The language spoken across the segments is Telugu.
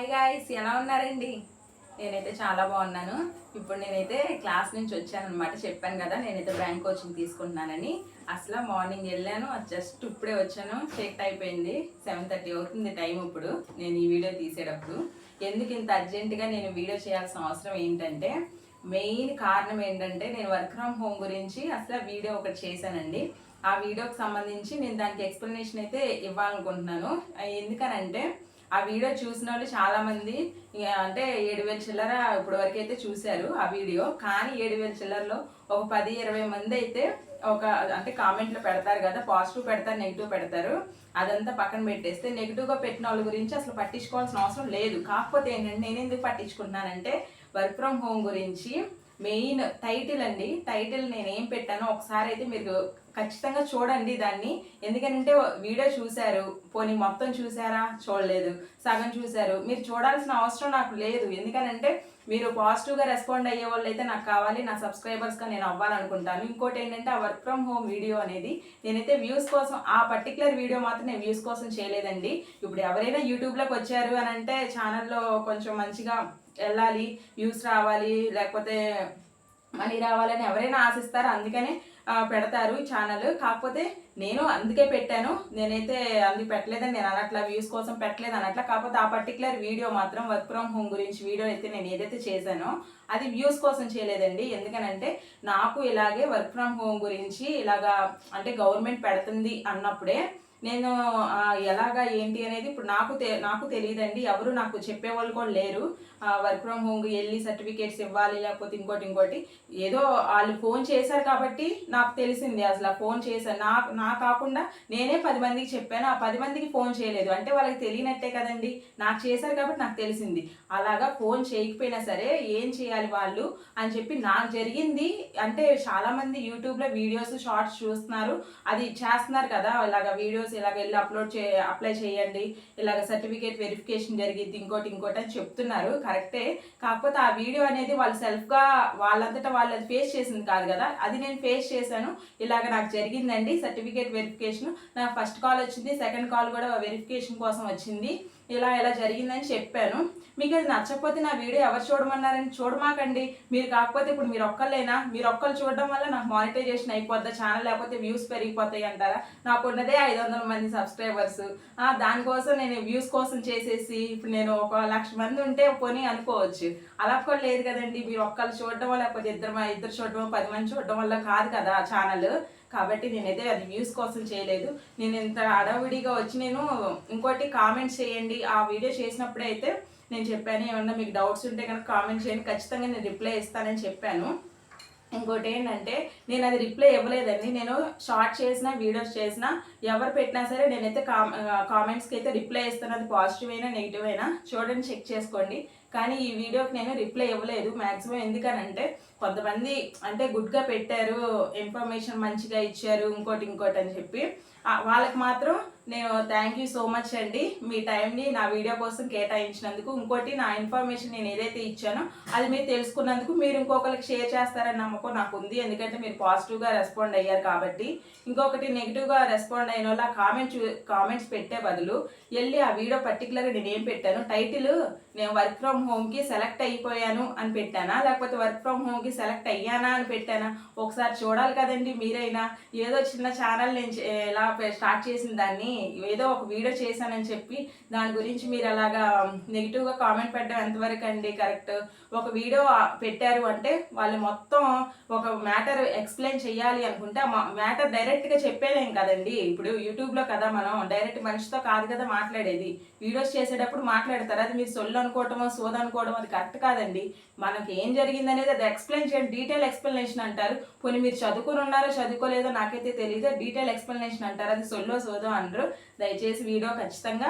హాయ్ గాయ్స్, ఎలా ఉన్నారండి? నేనైతే చాలా బాగున్నాను. ఇప్పుడు నేనైతే క్లాస్ నుంచి వచ్చానమాట. చెప్పాను కదా నేనైతే బ్యాంక్ కోచింగ్ తీసుకుంటున్నానని. అసలు మార్నింగ్ వెళ్ళాను, జస్ట్ ఇప్పుడే వచ్చాను. చెక్ అయిపోయింది. 7:30 అవుతుంది టైం. ఇప్పుడు నేను ఈ వీడియో తీసేటప్పుడు ఎందుకు ఇంత అర్జెంటుగా నేను వీడియో చేయాల్సిన అవసరం ఏంటంటే, మెయిన్ కారణం ఏంటంటే నేను వర్క్ ఫ్రమ్ హోమ్ గురించి అసలు వీడియో ఒకటి చేశానండి. ఆ వీడియోకి సంబంధించి నేను దానికి ఎక్స్ప్లెనేషన్ అయితే ఇవ్వాలనుకుంటున్నాను. ఎందుకనంటే ఆ వీడియో చూసిన వాళ్ళు చాలా మంది అంటే 7,000 చిల్లర ఇప్పుడు వరకు అయితే చూశారు ఆ వీడియో. కానీ 7,000 చిల్లరలో ఒక 10-20 మంది అయితే ఒక అంటే కామెంట్లు పెడతారు కదా, పాజిటివ్ పెడతారు, నెగిటివ్ పెడతారు. అదంతా పక్కన పెట్టేస్తే నెగిటివ్గా పెట్టిన వాళ్ళ గురించి అసలు పట్టించుకోవాల్సిన అవసరం లేదు. కాకపోతే ఏంటంటే నేను ఎందుకు పట్టించుకుంటున్నానంటే, వర్క్ ఫ్రమ్ హోమ్ గురించి మెయిన్ టైటిల్ అండి. టైటిల్ నేను ఏం పెట్టానో ఒకసారి అయితే మీరు ఖచ్చితంగా చూడండి దాన్ని. ఎందుకంటే వీడియో చూశారు, పోనీ మొత్తం చూసారా, చూడలేదు, సగం చూశారు. మీరు చూడాల్సిన అవసరం నాకు లేదు. ఎందుకనంటే మీరు పాజిటివ్గా రెస్పాండ్ అయ్యే వాళ్ళు అయితే నాకు కావాలి, నా సబ్స్క్రైబర్స్గా నేను అవ్వాలనుకుంటాను. ఇంకోటి ఏంటంటే ఆ వర్క్ ఫ్రమ్ హోమ్ వీడియో అనేది నేనైతే వ్యూస్ కోసం, ఆ పర్టికులర్ వీడియో మాత్రం నేను వ్యూస్ కోసం చేయలేదండి. ఇప్పుడు ఎవరైనా యూట్యూబ్లోకి వచ్చారు అని అంటే ఛానల్లో కొంచెం మంచిగా వెళ్ళాలి, వ్యూస్ రావాలి, లేకపోతే మనీ రావాలని ఎవరైనా ఆశిస్తారు. అందుకనే పెడతారు ఈ ఛానల్. కాకపోతే నేను అందుకే పెట్టాను. నేనైతే అందుకు పెట్టలేదని నేను అనట్లా, వ్యూస్ కోసం పెట్టలేదు అనట్లా. కాకపోతే ఆ పర్టికులర్ వీడియో మాత్రం వర్క్ ఫ్రమ్ హోమ్ గురించి వీడియో అయితే నేను ఏదైతే చేశానో అది వ్యూస్ కోసం చేయలేదండి. ఎందుకనంటే నాకు ఇలాగే వర్క్ ఫ్రమ్ హోమ్ గురించి ఇలాగా అంటే గవర్నమెంట్ పెడుతుంది అన్నప్పుడే నేను ఎలాగా ఏంటి అనేది ఇప్పుడు నాకు తెలియదండి. ఎవరు నాకు చెప్పేవాళ్ళు కూడా లేరు. వర్క్ ఫ్రమ్ హోమ్కి వెళ్ళి సర్టిఫికేట్స్ ఇవ్వాలి, లేకపోతే ఇంకోటి ఏదో వాళ్ళు ఫోన్ చేశారు కాబట్టి నాకు తెలిసింది. అసలు ఫోన్ చేశారు నా కాకుండా నేనే 10 మందికి చెప్పాను. ఆ 10 మందికి ఫోన్ చేయలేదు అంటే వాళ్ళకి తెలియనట్టే కదండి. నాకు చేశారు కాబట్టి నాకు తెలిసింది. అలాగా ఫోన్ చేయకపోయినా సరే ఏం చేయాలి వాళ్ళు అని చెప్పి నాకు జరిగింది. అంటే చాలామంది యూట్యూబ్లో వీడియోస్ షార్ట్స్ చూస్తున్నారు, అది చేస్తున్నారు కదా, ఇలాగ వీడియోస్ ఇలాగ వెళ్ళి అప్లై చేయండి, ఇలాగ సర్టిఫికేట్ వెరిఫికేషన్ జరిగింది, ఇంకోటి అని చెప్తున్నారు. కరెక్టే. కాకపోతే ఆ వీడియో అనేది వాళ్ళు సెల్ఫ్గా వాళ్ళంతటా వాళ్ళు అది ఫేస్ చేసింది కాదు కదా, అది నేను ఫేస్ చేశాను. ఇలాగ నాకు జరిగిందండి సర్టిఫికేట్ వెరిఫికేషన్. నాకు ఫస్ట్ కాల్ వచ్చింది, సెకండ్ కాల్ కూడా వెరిఫికేషన్ కోసం వచ్చింది. ఇలా జరిగిందని చెప్పాను. మీకు అది నచ్చకపోతే నా వీడియో ఎవరు చూడమన్నారని చూడమాకండి. మీరు కాకపోతే ఇప్పుడు మీరు ఒక్కళ్ళు చూడడం వల్ల నాకు మానిటైజేషన్ అయిపోద్దా ఛానల్, లేకపోతే వ్యూస్ పెరిగిపోతాయి అంటారా? నాకు ఉన్నదే 500 మంది సబ్స్క్రైబర్స్. దానికోసం నేను వ్యూస్ కోసం చేసేసి ఇప్పుడు నేను 1,00,000 మంది ఉంటే పోనీ అనుకోవచ్చు. అలా కూడా లేదు కదండి. మీరు ఒక్కళ్ళు చూడడం లేకపోతే ఇద్దరు చూడడం, 10 మంది చూడడం వల్ల కాదు కదా ఛానల్. కాబట్టి నేనైతే అది వ్యూస్ కోసం చేయలేదు. నేను ఇంత అడవిడిగా వచ్చి నేను ఇంకోటి కామెంట్స్ చేయండి. ఆ వీడియో చేసినప్పుడే అయితే నేను చెప్పాను, ఏమన్నా మీకు డౌట్స్ ఉంటే కనుక కామెంట్ చేయండి, ఖచ్చితంగా నేను రిప్లై ఇస్తానని చెప్పాను. ఇంకోటి ఏంటంటే నేను అది రిప్లై ఇవ్వలేదండి. నేను షార్ట్ చేసిన వీడియోస్ చేసిన ఎవరు పెట్టినా సరే నేనైతే కామెంట్స్కి అయితే రిప్లై ఇస్తాను. అది పాజిటివ్ అయినా నెగిటివ్ అయినా చూడండి, చెక్ చేసుకోండి. కానీ ఈ వీడియోకి నేను రిప్లై ఇవ్వలేదు మ్యాక్సిమం. ఎందుకనంటే కొంతమంది అంటే గుడ్గా పెట్టారు, ఇన్ఫర్మేషన్ మంచిగా ఇచ్చారు, ఇంకోటి అని చెప్పి వాళ్ళకి మాత్రం నేను థ్యాంక్ యూ సో మచ్ అండి, మీ టైంని నా వీడియో కోసం కేటాయించినందుకు. ఇంకోటి నా ఇన్ఫర్మేషన్ నేను ఏదైతే ఇచ్చానో అది మీరు తెలుసుకున్నందుకు మీరు ఇంకొకరికి షేర్ చేస్తారని నమ్మకం నాకు ఉంది. ఎందుకంటే మీరు పాజిటివ్గా రెస్పాండ్ అయ్యారు కాబట్టి. ఇంకొకటి నెగిటివ్గా రెస్పాండ్ అయిన వాళ్ళు కామెంట్స్ పెట్టే బదులు వెళ్ళి ఆ వీడియో పర్టికులర్గా నేను ఏం పెట్టాను, టైటిల్ నేను వర్క్ ఫ్రమ్ హోమ్కి సెలెక్ట్ అయిపోయాను అని పెట్టానా, లేకపోతే వర్క్ ఫ్రమ్ హోమ్కి సెలెక్ట్ అయ్యానా అని పెట్టానా, ఒకసారి చూడాలి కదండి మీరైనా. ఏదో చిన్న ఛానల్ నేను ఎలా స్టార్ట్ చేసిన దాన్ని ఏదో ఒక వీడియో చేశానని చెప్పి దాని గురించి మీరు అలాగా నెగిటివ్గా కామెంట్ పెట్టడం ఎంతవరకు అండి కరెక్ట్? ఒక వీడియో పెట్టారు అంటే వాళ్ళు మొత్తం ఒక మ్యాటర్ ఎక్స్ప్లెయిన్ చేయాలి అనుకుంటే ఆ మ్యాటర్ డైరెక్ట్గా చెప్పేదేం కదండి. ఇప్పుడు యూట్యూబ్లో కదా మనం డైరెక్ట్ మనిషితో కాదు కదా మాట్లాడేది. వీడియోస్ చేసేటప్పుడు మాట్లాడతారు, అది మీరు సొల్లు అనుకోవటమో సోద అనుకోవడం అది కరెక్ట్ కాదండి. మనకి ఏం జరిగింది అనేది అది ఎక్స్ప్లెయిన్ చేయండి, డీటెయిల్ ఎక్స్ప్లెనేషన్ అంటారు. పోనీ మీరు చదువుకుని ఉన్నారో చదువుకోలేదో నాకైతే తెలియదు, డీటెయిల్ ఎక్స్ప్లెనేషన్ అంటారు, అది సోదో అనరు. దయచేసి వీడియో ఖచ్చితంగా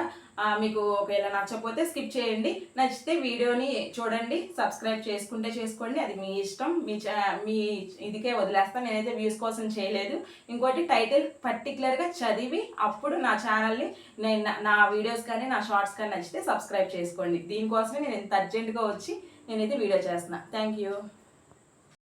మీకు ఒకవేళ నచ్చకపోతే స్కిప్ చేయండి, నచ్చితే వీడియోని చూడండి, సబ్స్క్రైబ్ చేసుకుంటే చేసుకోండి, అది మీ ఇష్టం. మీ ఇదికే వదిలేస్తాను, నేనైతే వ్యూస్ కోసం చేయలేదు. ఇంకోటి టైటిల్ పర్టికులర్గా చదివి అప్పుడు నా ఛానల్ని నా వీడియోస్ కానీ నా షార్ట్స్ కానీ నచ్చితే సబ్స్క్రైబ్ చేసుకోండి. దీనికోసమే నేను ఇంత అర్జెంటుగా వచ్చి నేనైతే వీడియో చేస్తున్నా. Thank you.